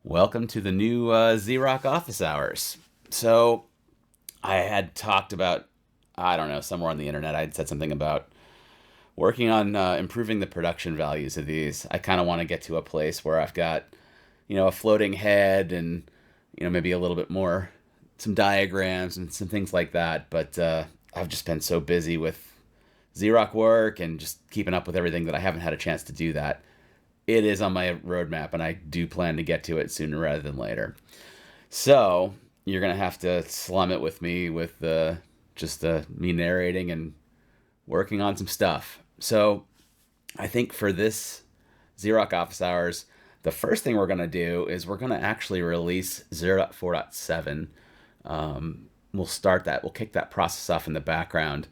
Welcome to the new zrok office hours. So I had talked about, I don't know, somewhere on the internet, I had said something about working on improving the production values of these. I kind of want to get to a place where I've got, a floating head and, maybe a little bit more, some diagrams and some things like that. But I've just been so busy with zrok work and just keeping up with everything that I haven't had a chance to do that. It is on my roadmap, and I do plan to get to it sooner rather than later. So you're gonna have to slum it with me with just me narrating and working on some stuff. So I think for this zrok office hours, the first thing we're gonna do is we're gonna actually release 0.4.7. We'll start that. We'll kick that process off in the background.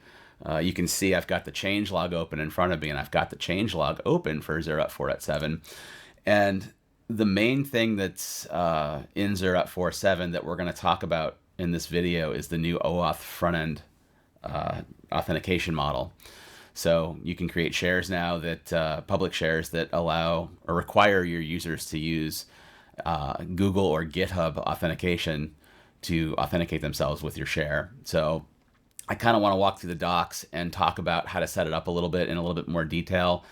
You can see I've got the changelog open in front of me, and I've got the changelog open for 0.4.7. And the main thing that's in 0.4.7 that we're going to talk about in this video is the new OAuth front-end authentication model. So you can create shares now that public shares that allow or require your users to use Google or GitHub authentication to authenticate themselves with your share. So I kind of want to walk through the docs and talk about how to set it up a little bit in a little bit more detail,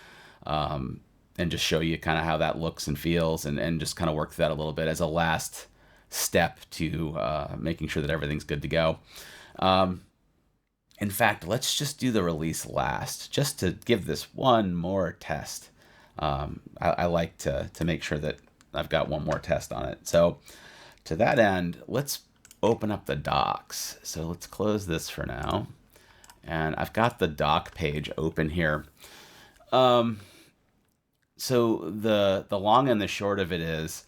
and just show you kind of how that looks and feels, and just kind of work through that a little bit as a last step to making sure that everything's good to go. In fact, let's just do the release last, just to give this one more test. I like to make sure that I've got one more test on it. So to that end, let's open up the docs. So let's close this for now. And I've got the doc page open here. So the long and the short of it is,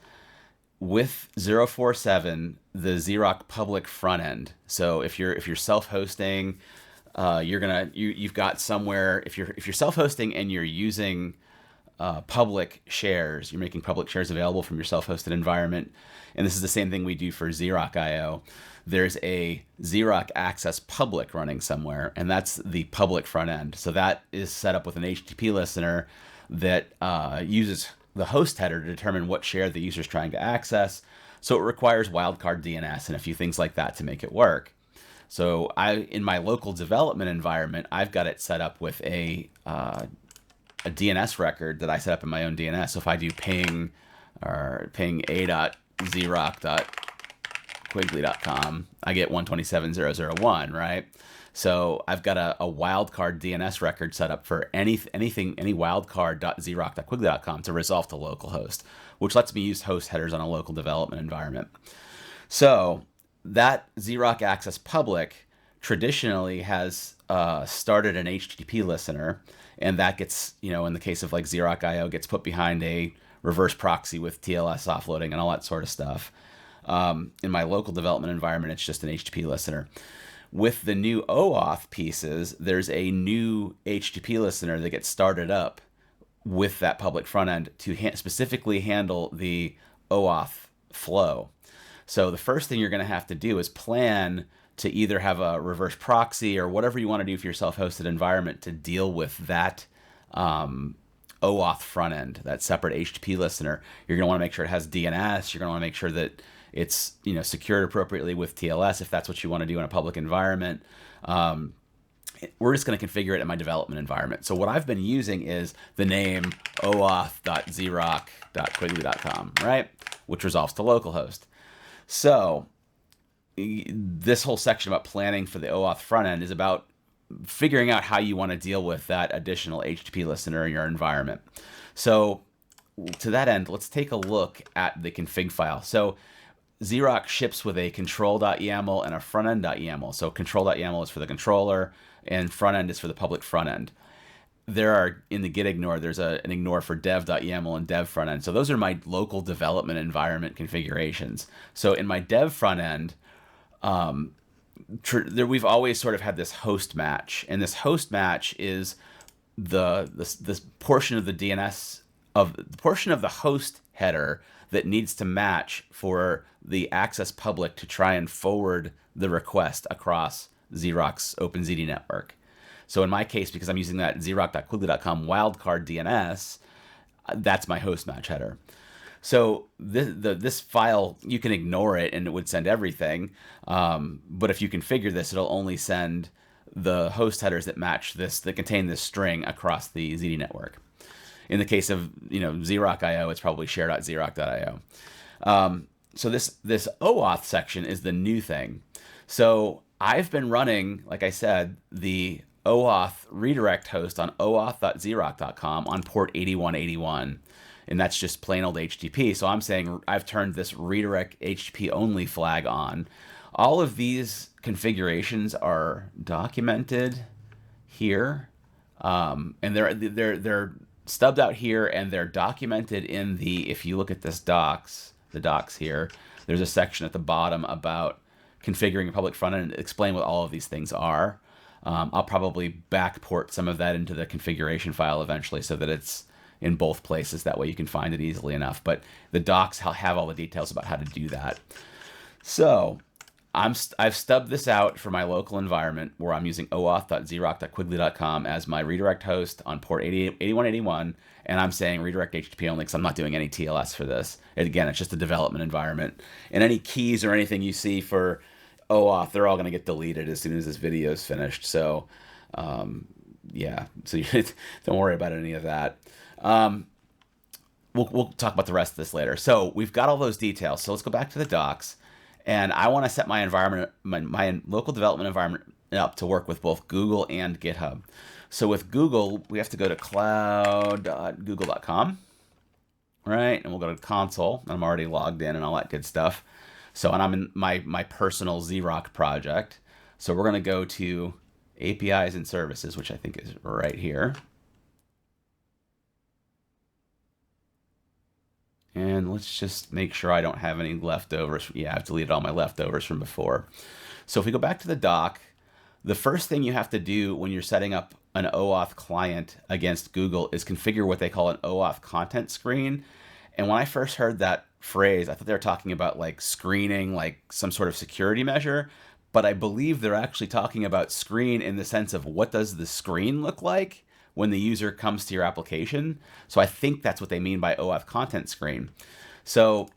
with 0.4.7, the zrok public front end. So if you're self-hosting, you've got somewhere, if you're self-hosting and you're using public shares, you're making public shares available from your self-hosted environment. And this is the same thing we do for zrok.io. There's a zrok access public running somewhere, and that's the public front end. So that is set up with an HTTP listener that uses the host header to determine what share the user is trying to access. So it requires wildcard DNS and a few things like that to make it work. So in my local development environment, I've got it set up with a DNS record that I set up in my own DNS. So if I do ping a.zrok.quigley.com, I get 127.0.0.1, right? So I've got a wildcard DNS record set up for any wildcard.zrok.quigley.com to resolve to localhost, which lets me use host headers on a local development environment. So that zrok access public traditionally has started an HTTP listener, and that gets, in the case of like zrok.io, gets put behind a reverse proxy with TLS offloading and all that sort of stuff. In my local development environment, it's just an HTTP listener. With the new OAuth pieces, there's a new HTTP listener that gets started up with that public front end to specifically handle the OAuth flow. So the first thing you're going to have to do is plan to either have a reverse proxy or whatever you want to do for your self-hosted environment to deal with that OAuth front end, that separate HTTP listener. You're going to want to make sure it has DNS. You're going to want to make sure that it's secured appropriately with TLS if that's what you want to do in a public environment. We're just going to configure it in my development environment. So what I've been using is the name oauth.zrok.quigley.com, right? Which resolves to localhost. So this whole section about planning for the OAuth front end is about figuring out how you want to deal with that additional HTTP listener in your environment. So to that end, let's take a look at the config file. So zrok ships with a control.yaml and a frontend.yaml. So control.yaml is for the controller, and frontend is for the public front end. There are, in the git ignore, there's an ignore for dev.yaml and dev front end. So those are my local development environment configurations. So in my dev front end, we've always sort of had this host match, and this host match is this portion of the DNS of the portion of the host header that needs to match for the access public to try and forward the request across zrok's OpenZD network. So in my case, because I'm using that zrok.quigley.com wildcard DNS, that's my host match header. So this file, you can ignore it and it would send everything. But if you configure this, it'll only send the host headers that match this, that contain this string across the ZD network. In the case of zrok.io, it's probably share.zrok.io. So this OAuth section is the new thing. So I've been running, like I said, the OAuth redirect host on oauth.zrok.com on port 8181. And that's just plain old HTTP. So I'm saying I've turned this redirect HTTP only flag on. All of these configurations are documented here, and they're stubbed out here, and they're documented in the, if you look at this the docs here, there's a section at the bottom about configuring a public front end and explain what all of these things are. I'll probably backport some of that into the configuration file eventually so that it's in both places. That way you can find it easily enough. But the docs have all the details about how to do that. So I've stubbed this out for my local environment where I'm using oauth.zrok.quigley.com as my redirect host on port 8181, and I'm saying redirect HTTP only because I'm not doing any TLS for this. And again, it's just a development environment. And any keys or anything you see for OAuth, they're all going to get deleted as soon as this video is finished. So, yeah, so don't worry about any of that. We'll talk about the rest of this later. So we've got all those details. So let's go back to the docs. And I want to set my environment, my local development environment up to work with both Google and GitHub. So with Google, we have to go to cloud.google.com, right? And we'll go to console. I'm already logged in and all that good stuff. So, and I'm in my personal zrok project. So we're going to go to APIs and services, which I think is right here. And let's just make sure I don't have any leftovers. Yeah, I've deleted all my leftovers from before. So if we go back to the doc, the first thing you have to do when you're setting up an OAuth client against Google is configure what they call an OAuth content screen. And when I first heard that phrase, I thought they were talking about like screening, like some sort of security measure. But I believe they're actually talking about screen in the sense of what does the screen look like when the user comes to your application. So I think that's what they mean by OAuth content screen. So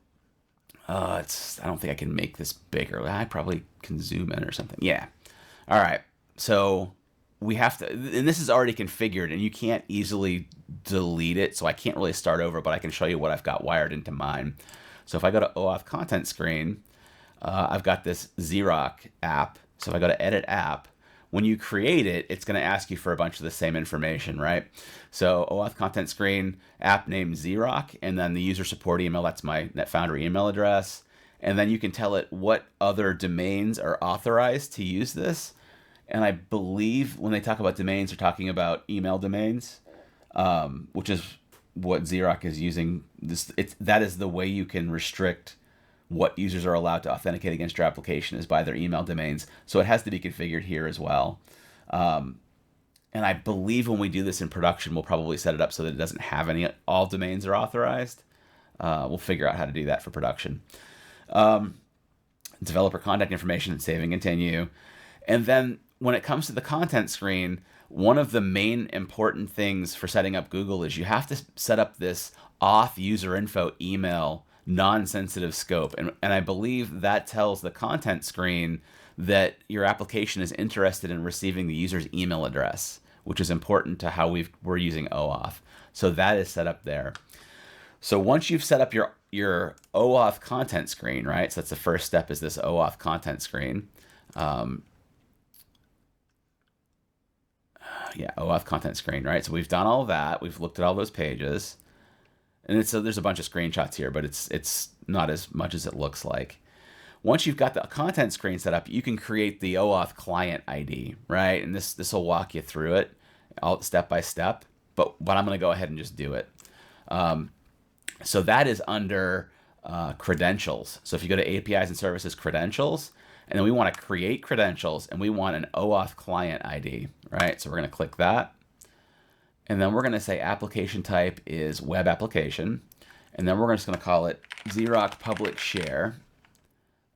I don't think I can make this bigger. I probably can zoom in or something. Yeah. All right. So we have to, and this is already configured and you can't easily delete it. So I can't really start over, but I can show you what I've got wired into mine. So if I go to OAuth content screen, I've got this zrok app. So if I go to edit app, when you create it, it's going to ask you for a bunch of the same information, right? So OAuth content screen, app name zrok, and then the user support email, that's my NetFoundry email address. And then you can tell it what other domains are authorized to use this. And I believe when they talk about domains, they're talking about email domains, which is what zrok is using. That is the way you can restrict what users are allowed to authenticate against your application is by their email domains. So it has to be configured here as well. And I believe when we do this in production, we'll probably set it up so that it doesn't have all domains are authorized. We'll figure out how to do that for production. Developer contact information, save and continue. And then when it comes to the content screen, one of the main important things for setting up Google is you have to set up this auth user info email non-sensitive scope. And I believe that tells the content screen that your application is interested in receiving the user's email address, which is important to how we're using OAuth. So that is set up there. So once you've set up your OAuth content screen, right? So that's the first step, is this OAuth content screen. OAuth content screen, right? So we've done all that. We've looked at all those pages. And there's a bunch of screenshots here, but it's not as much as it looks like. Once you've got the content screen set up, you can create the OAuth client ID, right? And this will walk you through it all step by step, but I'm going to go ahead and just do it. So that is under credentials. So if you go to APIs and services credentials, and then we want to create credentials, and we want an OAuth client ID, right? So we're going to click that. And then we're going to say application type is web application. And then we're just going to call it zrok public share.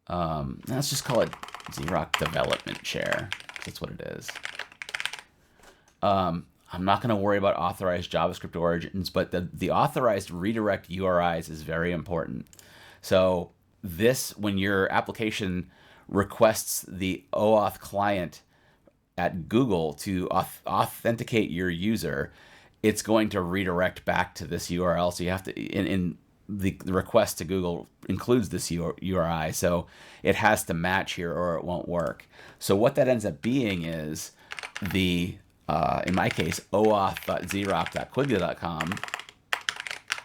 Let's just call it zrok development share. That's what it is. I'm not going to worry about authorized JavaScript origins, but the authorized redirect URIs is very important. So this, when your application requests the OAuth client at Google to authenticate your user, it's going to redirect back to this URL. So you have to, in the request to Google includes this URI. So it has to match here or it won't work. So what that ends up being is the, in my case, oauth.zrok.quigley.com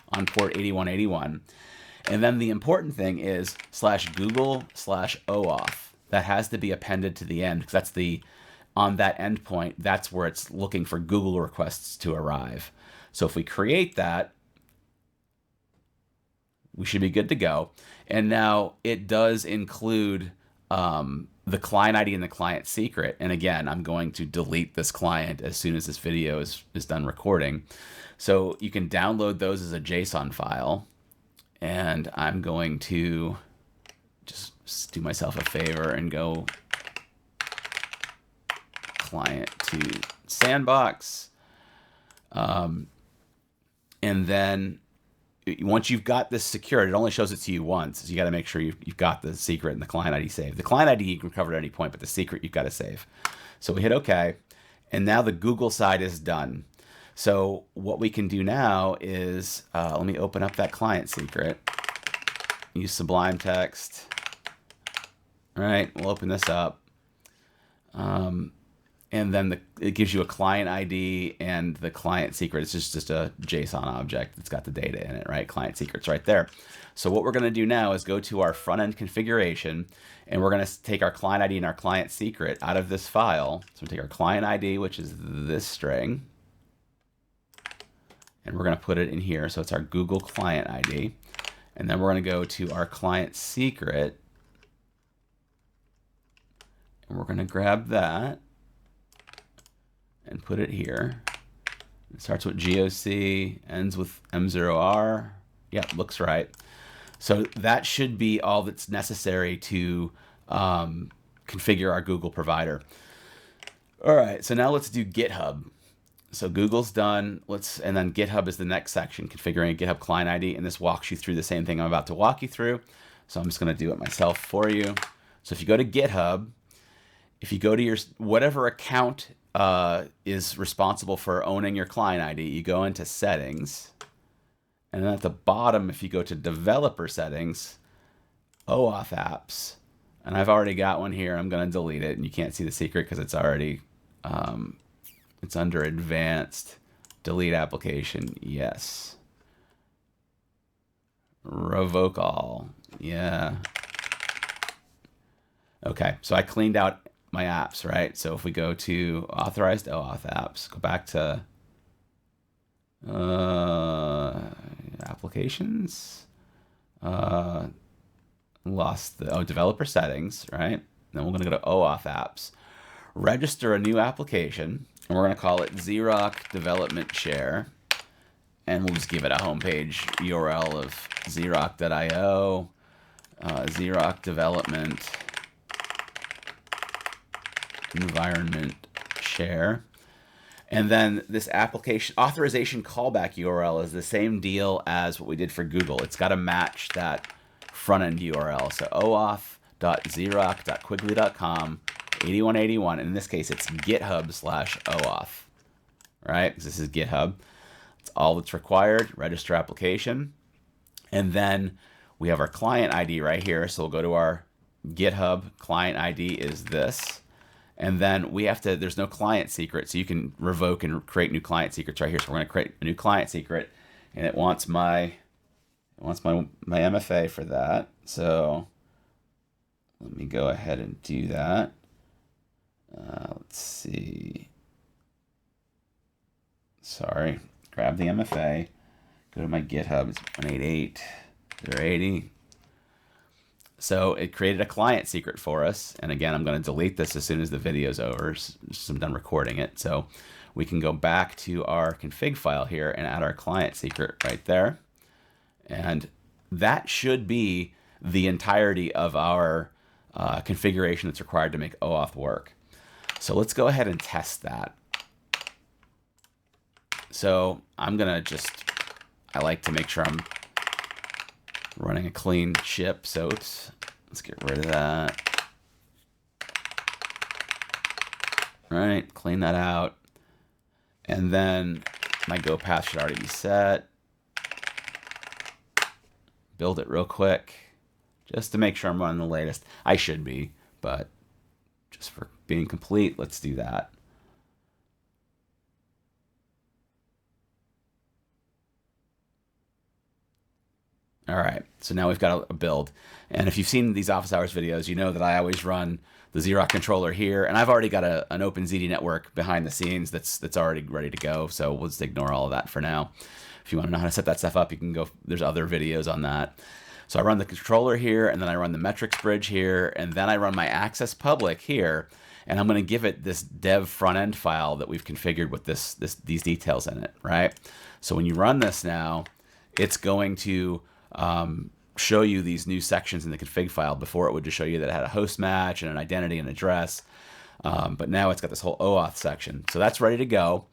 on port 8181. And then the important thing is /Google/OAuth. That has to be appended to the end because that's the, on that endpoint, that's where it's looking for Google requests to arrive. So if we create that, we should be good to go. And now it does include the client ID and the client secret. And again, I'm going to delete this client as soon as this video is done recording. So you can download those as a JSON file. And I'm going to just do myself a favor and go client to sandbox. And then once you've got this secured, it only shows it to you once. So you got to make sure you've got the secret and the client ID saved. The client ID you can recover at any point, but the secret you've got to save. So we hit OK. And now the Google side is done. So what we can do now is, let me open up that client secret. Use Sublime Text. All right, we'll open this up. And then it gives you a client ID and the client secret. It's just a JSON object that's got the data in it, right? Client secret's right there. So what we're going to do now is go to our front-end configuration, and we're going to take our client ID and our client secret out of this file. So we take our client ID, which is this string, and we're going to put it in here. So it's our Google client ID. And then we're going to go to our client secret, and we're going to grab that and put it here. It starts with GOC, ends with M0R. Yep, looks right. So that should be all that's necessary to configure our Google provider. All right, so now let's do GitHub. So Google's done. And then GitHub is the next section, configuring a GitHub client ID. And this walks you through the same thing I'm about to walk you through. So I'm just going to do it myself for you. So if you go to GitHub, if you go to your whatever account is responsible for owning your client ID, you go into settings. And then at the bottom, if you go to developer settings, OAuth apps, and I've already got one here. I'm going to delete it, and you can't see the secret because it's already, it's under advanced. Delete application, yes. Revoke all, yeah. Okay, so I cleaned out my apps, right? So if we go to authorized OAuth apps, go back to applications, lost the developer settings, right? Then we're going to go to OAuth apps, register a new application, and we're going to call it zrok development share, and we'll just give it a homepage URL of zrok.io, zrok development environment share. And then this application authorization callback URL is the same deal as what we did for Google. It's got to match that front end URL. So oauth.zrok.quigley.com 8181. In this case, it's GitHub/OAuth, right? Because this is GitHub. It's all that's required. Register application. And then we have our client ID right here. So we'll go to our GitHub client ID is this. And then we have to, there's no client secret, so you can revoke and create new client secrets right here. So we're going to create a new client secret, and it wants my MFA for that. So let me go ahead and do that. Let's see. Sorry, grab the MFA, go to my GitHub, it's 188.080. So it created a client secret for us. And again, I'm going to delete this as soon as the video's over, since I'm done recording it. So we can go back to our config file here and add our client secret right there. And that should be the entirety of our configuration that's required to make OAuth work. So let's go ahead and test that. So I'm going to I like to make sure I'm running a clean ship. So let's get rid of that. All right, clean that out. And then my go path should already be set. Build it real quick just to make sure I'm running the latest. I should be, but just for being complete, let's do that. All right, so now we've got a build. And if you've seen these office hours videos, you know that I always run the zrok controller here, and I've already got an OpenZD network behind the scenes that's already ready to go, so we'll just ignore all of that for now. If you want to know how to set that stuff up, you can go, there's other videos on that. So I run the controller here, and then I run the metrics bridge here, and then I run my access public here, and I'm going to give it this dev front end file that we've configured with these details in it, right? So when you run this now, it's going to show you these new sections in the config file. Before it would just show you that it had a host match and an identity and address, but now it's got this whole OAuth section. So that's ready to go.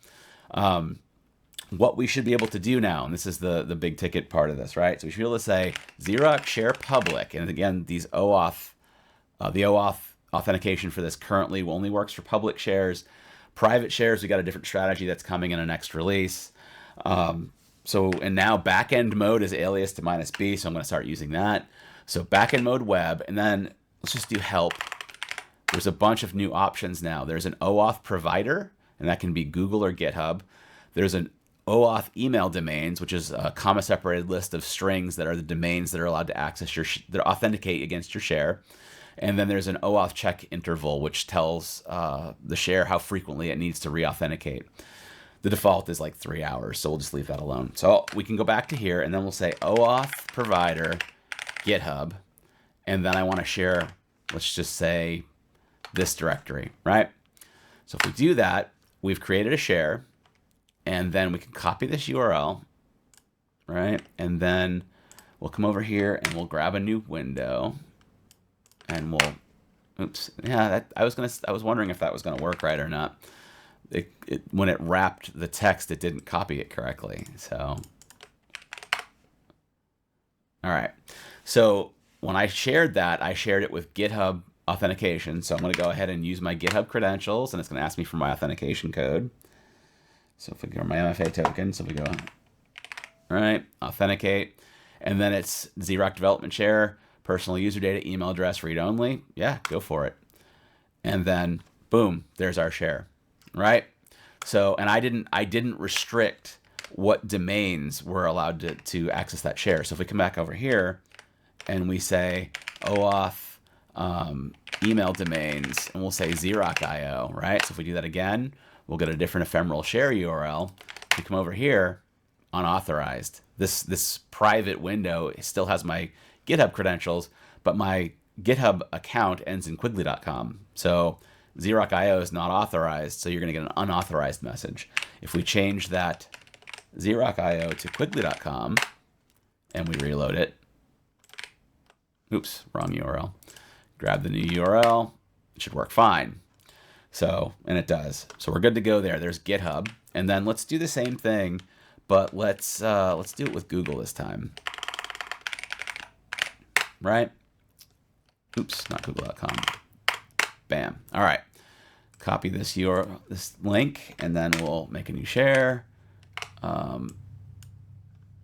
What we should be able to do now, and this is the big ticket part of this, right? So we should be able to say zrok share public, and again, these OAuth, the OAuth authentication for this currently only works for public shares. Private shares, we got a different strategy that's coming in a next release. And now backend mode is alias to -b, so I'm going to start using that. So backend mode web, and then let's just do help. There's a bunch of new options now. There's an OAuth provider, and that can be Google or GitHub. There's an OAuth email domains, which is a comma-separated list of strings that are the domains that are allowed to access that authenticate against your share. And then there's an OAuth check interval, which tells the share how frequently it needs to re-authenticate. The default is like 3 hours, so we'll just leave that alone. So we can go back to here, and then we'll say OAuth provider, GitHub, and then I want to share, let's just say, this directory, right? So if we do that, we've created a share, and then we can copy this URL, right? And then we'll come over here, and we'll grab a new window, and we'll, oops, yeah, I was wondering if that was gonna work right or not. When it wrapped the text, it didn't copy it correctly. So, all right. So when I shared that, I shared it with GitHub authentication. So I'm going to go ahead and use my GitHub credentials, and it's going to ask me for my authentication code. So if we go to my MFA token, so we go, all right, authenticate, and then it's zrok development share, personal user data, email address, read only. Yeah, go for it. And then boom, there's our share. Right? So, and I didn't restrict what domains were allowed to access that share. So if we come back over here and we say OAuth email domains, and we'll say zrok.io, right? So if we do that again, we'll get a different ephemeral share URL. If we come over here, unauthorized. This private window still has my GitHub credentials, but my GitHub account ends in quigley.com. So zrok.io is not authorized, so you're going to get an unauthorized message. If we change that zrok.io to quigley.com and we reload it, oops, wrong URL. Grab the new URL, it should work fine. So, and it does. So we're good to go there. There's GitHub, and then let's do the same thing, but let's do it with Google this time. Right? Oops, not google.com. Bam. All right. Copy this URL, this link, and then we'll make a new share. And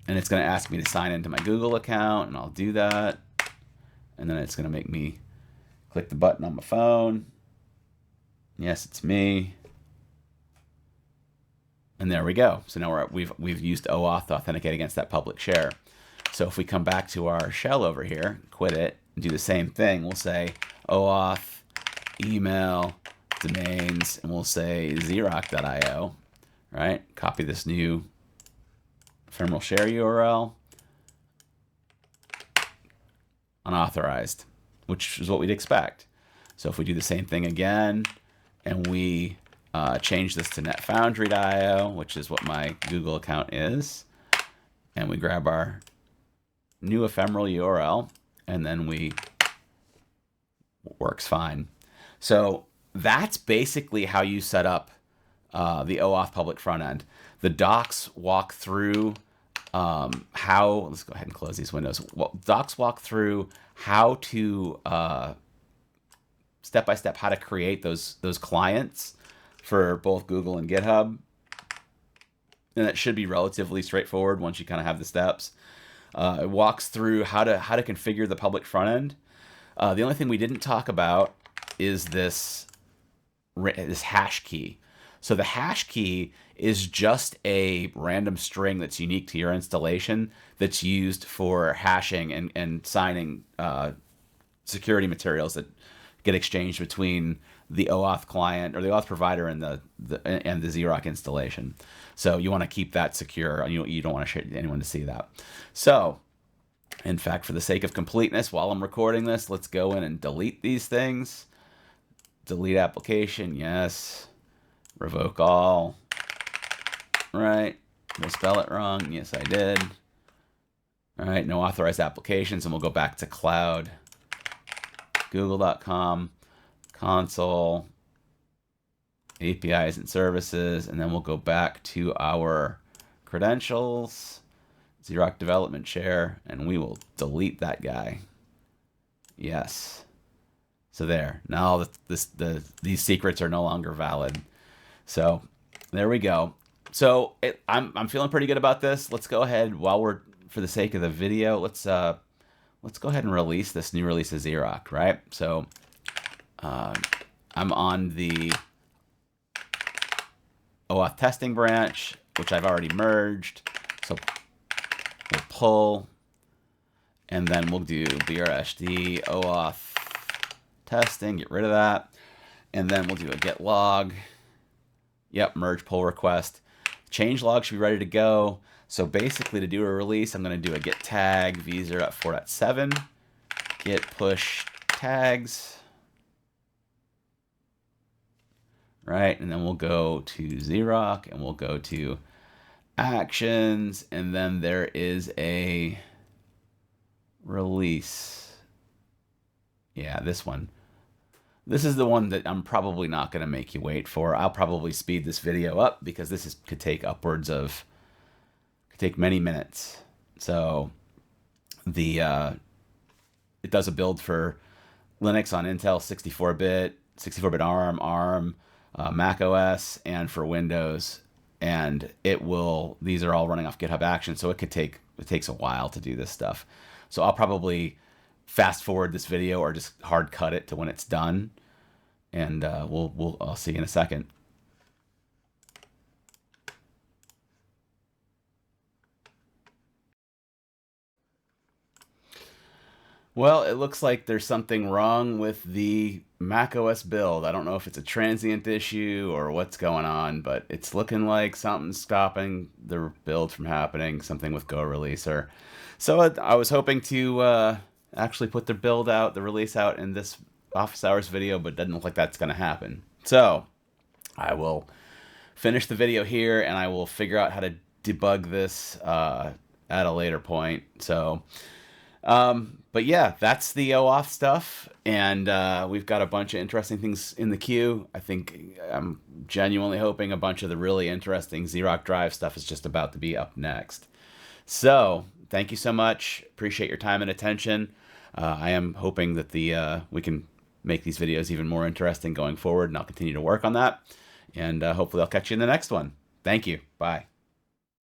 it's going to ask me to sign into my Google account, and I'll do that. And then it's going to make me click the button on my phone. Yes, it's me. And there we go. So now we've used OAuth to authenticate against that public share. So if we come back to our shell over here, quit it, and do the same thing, we'll say OAuth email domains, and we'll say zrok.io, right? Copy this new ephemeral share URL, unauthorized, which is what we'd expect. So if we do the same thing again, and we change this to netfoundry.io, which is what my Google account is, and we grab our new ephemeral URL, and then works fine. So that's basically how you set up the OAuth public front end. The docs walk through how, let's go ahead and close these windows. Well, docs walk through how to, step by step, how to create those clients for both Google and GitHub. And it should be relatively straightforward once you kind of have the steps. It walks through how to configure the public front end. The only thing we didn't talk about is this hash key. So the hash key is just a random string that's unique to your installation that's used for hashing and signing security materials that get exchanged between the OAuth client or the OAuth provider and the zrok installation. So you want to keep that secure. You don't want anyone to see that. So, in fact, for the sake of completeness, while I'm recording this, let's go in and delete these things. Delete application, yes. Revoke all. Right. Did I spell it wrong? Yes, I did. All right, no authorized applications, and we'll go back to cloud. Google.com, console, APIs and services, and then we'll go back to our credentials, zrok development share, and we will delete that guy. Yes. So there. Now these secrets are no longer valid. So there we go. So I'm feeling pretty good about this. Let's go ahead, for the sake of the video, let's go ahead and release this new release of zrok, right? So I'm on the OAuth testing branch, which I've already merged. So we'll pull, and then we'll do brhd OAuth testing, get rid of that. And then we'll do a get log. Yep, merge pull request. Change log should be ready to go. So basically, to do a release, I'm going to do a get tag v0.4.7, get push tags, right? And then we'll go to zrok, and we'll go to actions, and then there is a release. Yeah, this one. This is the one that I'm probably not going to make you wait for. I'll probably speed this video up because this could take upwards of, could take many minutes. So it does a build for Linux on Intel 64-bit ARM, Mac OS, and for Windows. And these are all running off GitHub Actions, so it takes a while to do this stuff. So I'll probably fast forward this video or just hard cut it to when it's done, and I'll see you in a second. Well, it looks like there's something wrong with the macOS build. I don't know if it's a transient issue or what's going on, but it's looking like something's stopping the build from happening, something with Go Releaser. So I was hoping to actually put the release out in this office hours video, but it doesn't look like that's going to happen. So I will finish the video here, and I will figure out how to debug this at a later point. So, but yeah, that's the OAuth stuff, and we've got a bunch of interesting things in the queue. I think I'm genuinely hoping a bunch of the really interesting zrok drive stuff is just about to be up next. So thank you so much. Appreciate your time and attention. I am hoping that we can make these videos even more interesting going forward, and I'll continue to work on that. And hopefully I'll catch you in the next one. Thank you. Bye.